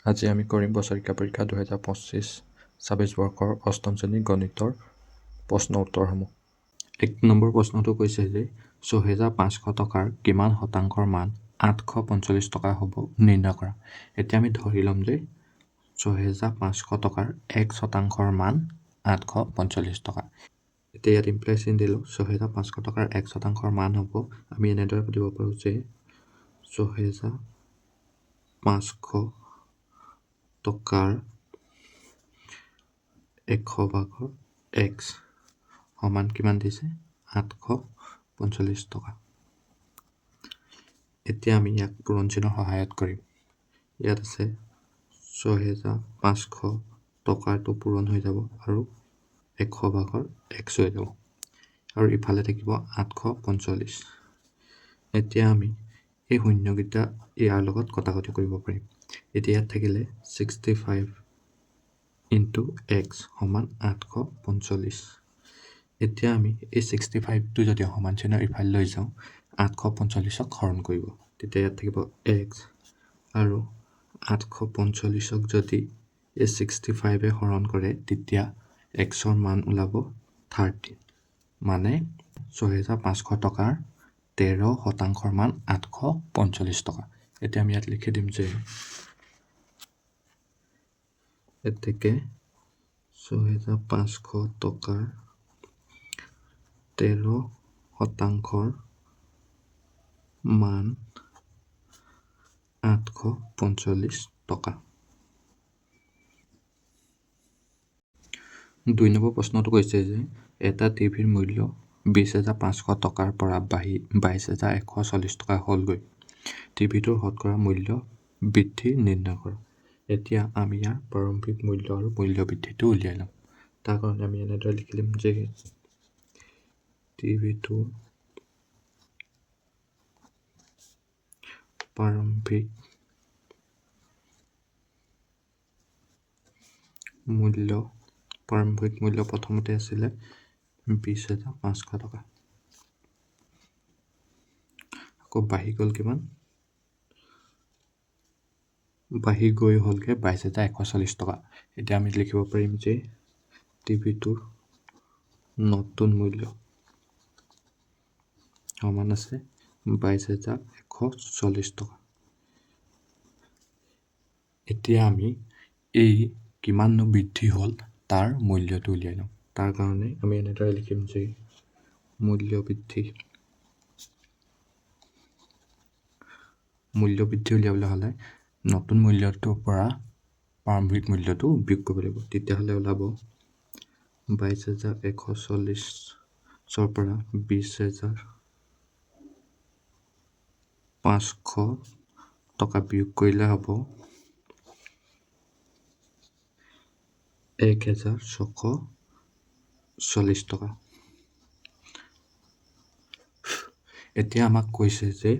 আজি আমি কৰিম বছৰেকীয়া পৰীক্ষা 2025-26 বৰ্ষৰ অষ্টম শ্ৰেণীৰ গণিতৰ প্ৰশ্ন উত্তৰসমূহ। 1 নম্বৰ প্ৰশ্নটো কৈছে যে ৬৫০০ টকাৰ কিমান শতাংশৰ মান ৮৪৫ টকা হ'ব নিৰ্ণয় কৰা। এতিয়া আমি ধৰি ল'ম যে ৬৫০০ টকাৰ 1% মান ৮৪৫ টকা। এতিয়া ইয়াত ইমপ্লাই চিন দিলোঁ। ৬৫০০ টকাৰ 1% মান হ'ব, আমি এনেদৰে সুধিব পাৰোঁ যে ৬৫০০ টকাৰ 100% x সমান কিমান দিছে? ৮৪৫ টকা। এতিয়া আমি ইয়াক পূৰণ চিনৰ সহায়ত কৰিম। ইয়াত আছে ৬৫০০ টকাটো পূৰণ হৈ যাব আৰু 100% x হৈ যাব আৰু ইফালে থাকিব ৮৪৫। এতিয়া আমি এই শূন্যকেইটা ইয়াৰ লগত কটাকটি কৰিব পাৰিম। এতিয়া ইয়াত থাকিলে 65 ইনটু x সমান ৮৪৫। এতিয়া আমি এই 65টো যদি সমান চিনৰ ইফালে লৈ যাওঁ ৮৪৫ক হৰণ কৰিব, তেতিয়া ইয়াত থাকিব x আৰু ৮৪৫ক যদি এই 65এ হৰণ কৰে তেতিয়া xৰ মান ওলাব 13, মানে ৬৫০০ টকাৰ 13% মান ৮৪৫ টকা। এতিয়া আমি ইয়াত লিখি দিম যে এতেকে ৬৫০০ টকাৰ 13% মান ৮৪৫ টকা। 2 নম্বৰ প্ৰশ্নটো কৈছে যে এটা টিভিৰ মূল্য ২০৫০০ টকাৰ পৰা বাঢ়ি ২২১৪০ টকা হ'লগৈ। টিভিটোৰ শতকৰা মূল্য বৃদ্ধি নিৰ্ণয় কৰা। এতিয়া আমি ইয়াৰ প্ৰাৰম্ভিক মূল্য আৰু মূল্য বৃদ্ধিটো উলিয়াই ল'ম। তাৰ কাৰণে আমি এনেদৰে লিখি দিম যে টিভিটোৰ প্ৰাৰম্ভিক মূল্য প্ৰথমতে আছিলে ২০৫০০ টকা, আকৌ বাঢ়ি গ'ল কিমান? বাঢ়ি গৈ হ'লগৈ ২২১৪০ টকা। এতিয়া আমি লিখিব পাৰিম যে টিভিটোৰ নতুন মূল্য সমান আছে ২২১৪০ টকা। এতিয়া আমি এই কিমাননো বৃদ্ধি হ'ল তাৰ মূল্যটো উলিয়াই ল'ম। তাৰ কাৰণে আমি এনেদৰে লিখিম যে মূল্য বৃদ্ধি উলিয়াবলৈ হ'লে নতুন মূল্যটোৰ পৰা প্ৰাৰম্ভিক মূল্যটো বিয়োগ কৰিব লাগিব। তেতিয়াহ'লে ওলাব ২২১৪০ৰ পৰা ২০৫০০ টকা বিয়োগ কৰিলে হ'ব ১৬৪০ টকা। এতিয়া আমাক কৈছে যে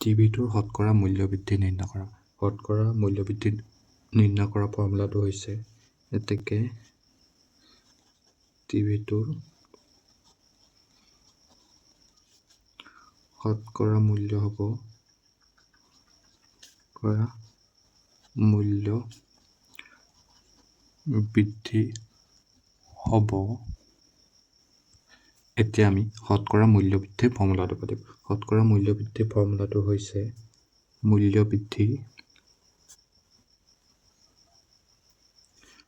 টিভিটোৰ শতকৰা মূল্য বৃদ্ধি নিৰ্ণয় কৰা। শতকৰা মূল্য বৃদ্ধি নিৰ্ণয় কৰা ফৰ্মুলাটো হৈছে এতেকে টিভিটোৰ শতকৰা মূল্য হ'ব মূল্য বৃদ্ধি হ'ব। এতিয়া আমি শতকৰা মূল্য বৃদ্ধিৰ ফৰ্মুলাটো পাতিম। শতকৰা মূল্য বৃদ্ধিৰ ফৰ্মুলাটো হৈছে মূল্য বৃদ্ধি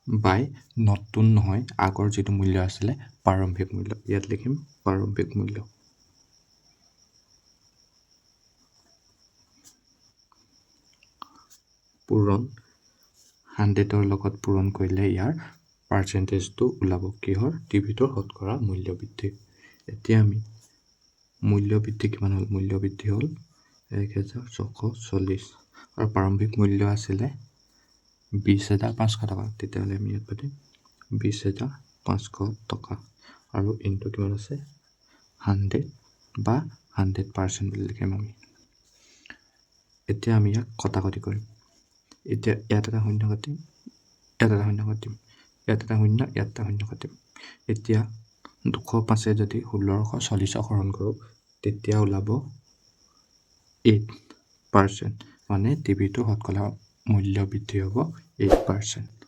বাই নতুন নহয়, আগৰ যিটো মূল্য আছিলে প্ৰাৰম্ভিক মূল্য। ইয়াত লিখিম প্ৰাৰম্ভিক মূল্য। পূৰণ 100ৰ লগত পূৰণ কৰিলে ইয়াৰ পাৰ্চেণ্টেজটো ওলাব কিহৰ? টিভিটোৰ শতকৰা মূল্য বৃদ্ধি। এতিয়া আমি মূল্য বৃদ্ধি কিমান হ'ল? মূল্য বৃদ্ধি হ'ল ১৬৪০ আৰু প্ৰাৰম্ভিক মূল্য আছিলে ২০৫০০ টকা। তেতিয়াহ'লে আমি ইয়াত পাতিম ২০৫০০ টকা আৰু ইনটু কিমান আছে? 100 বা 100% বুলি লিখিম আমি। এতিয়া আমি ইয়াক কটাকটি কৰিম। এতিয়া ইয়াত এটা শূন্য কাটিম, ইয়াত এটা শূন্য কাটিম, ইয়াত এটা শূন্য, ইয়াত এটা শূন্য কাটিম। এতিয়া ২০৫ যদি ১৬৪০ক হৰণ কৰোঁ তেতিয়া ওলাব 8%, মানে টিভিটোৰ শতকৰা মূল্য বৃদ্ধি হ'ব 8%।